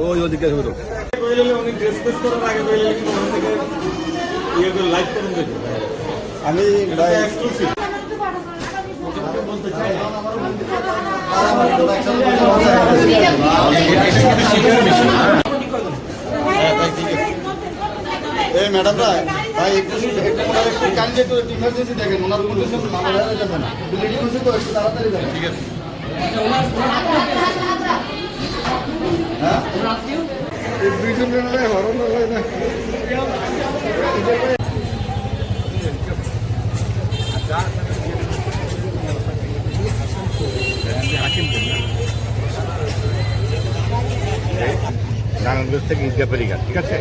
ওই ওদিকে ধরো আমি এই ম্যাডাম ভাই একটু কাইন্ডলি একটু ইমার্জেন্সি দেখেন, ওনার কন্ডিশন ভালো হয়ে যাবে না, ব্লিডিং হচ্ছে তো একটু তাড়াতাড়ি দেখেন। ঠিক আছে হ্যাঁ দুইজন হরণ হয় না। নারায়ণগঞ্জ থেকে ঈদগাহ ঠিক আছে।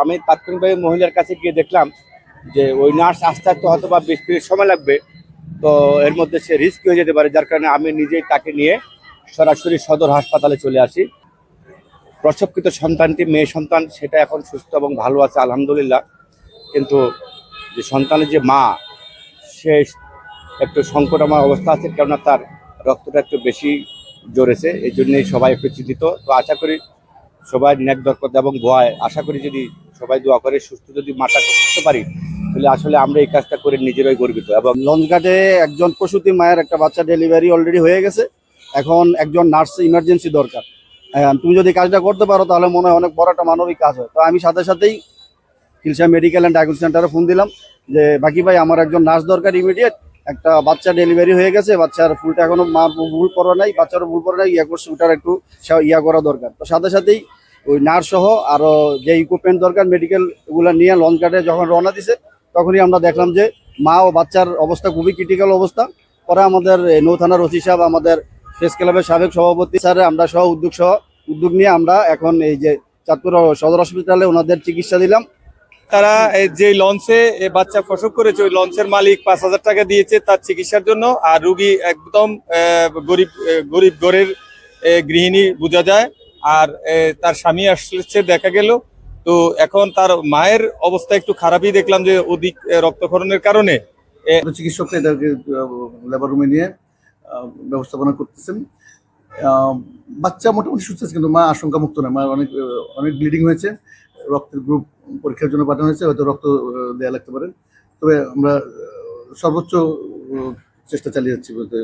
আমি তাৎক্ষণিকভাবে মহিলার কাছে গিয়ে দেখলাম যে ওই নার্স আস্তে আস্তে হয়তো বা 20 মিনিট সময় লাগবে, তো এর মধ্যে সে রিস্ক হয়ে যেতে পারে, যার কারণে আমি নিজেই তাকে নিয়ে সরাসরি সদর হাসপাতালে চলে আসি। প্রসবকৃত সন্তানটি মেয়ে সন্তান, সেটা এখন সুস্থ এবং ভালো আছে আলহামদুলিল্লাহ, কিন্তু যে সন্তানের যে মা সে একটু সংকটাময় অবস্থা আছে, কেননা তার রক্তটা একটু বেশি জড়েছে, এই জন্যই সবাই একটু চিন্তিত। তো আশা করি সবাই ন্যাক দরকার এবং ভয়, আশা করি যদি সবাই দোয়া করে সুস্থ যদি মাটা করতে পারি, তাহলে আসলে আমরা এই কাজটা করে নিজেরাই গর্বিত। এবং লঞ্চঘাটে একজন প্রসূতি মায়ের একটা বাচ্চা ডেলিভারি অলরেডি হয়ে গেছে, এখন একজন নার্স ইমার্জেন্সি দরকার। তুমি যদি কাজটা করতে পারো তাহলে মনে হয় অনেক বড় একটা মানবিক কাজ হয়। তো আমি সাথে সাথেই হিলসা মেডিকেল অ্যান্ড ডায়াগনোস্টিক সেন্টারে ফোন দিলাম যে বাকি ভাই আমার একজন নার্স দরকার ইমিডিয়েট, একটা বাচ্চা ডেলিভারি হয়ে গেছে, বাচ্চার ফুলটা এখনো মা ভুল পড়া নাই, বাচ্চারও ভুল পড়া নাই, ইয়া করছে, ওটার একটু করা দরকার। তো সাথে সাথেই ওই নার্স সহ আরো যে ইকুইপমেন্ট দরকার মেডিকেল ওগুলো নিয়ে লঞ্চ ঘাটে যখন রওনা দিছে, তখনই আমরা দেখলাম যে মা ও বাচ্চার অবস্থা খুবই ক্রিটিক্যাল অবস্থা। পরে আমাদের নৌ থানার ওসি সাহেব, আমাদের প্রেস ক্লাবের সাবেক সভাপতি স্যার, আমরা উদ্যোগ নিয়ে আমরা এখন এই যে চাঁদপুর সদর হসপিটালে ওনাদের চিকিৎসা দিলাম। তারা যে লঞ্চে বাচ্চা প্রসব করেছে ওই লঞ্চের মালিক 5,000 টাকা দিয়েছে তার চিকিৎসার জন্য, আর রুগী একদম গরিব ঘরের গৃহিণী বোঝা যায়, আর তার স্বামী আসছে দেখা গেল। তো এখন তার মায়ের অবস্থা একটু খারাপই দেখলাম, যে অধিক রক্তক্ষরণের কারণে চিকিৎসকরা এটাকে লেবার রুমে নিয়ে ব্যবস্থাপনা করতেছেন। বাচ্চা মোটামুটি সুস্থ আছে, কিন্তু মা আশঙ্কা মুক্ত নয়, মা অনেক ব্লিডিং হয়েছে, রক্তের গ্রুপ পরীক্ষার জন্য পাঠানো হয়েছে, হয়তো রক্ত দেওয়া লাগতে পারে। তবে আমরা সর্বোচ্চ চেষ্টা চালিয়ে যাচ্ছি বলতে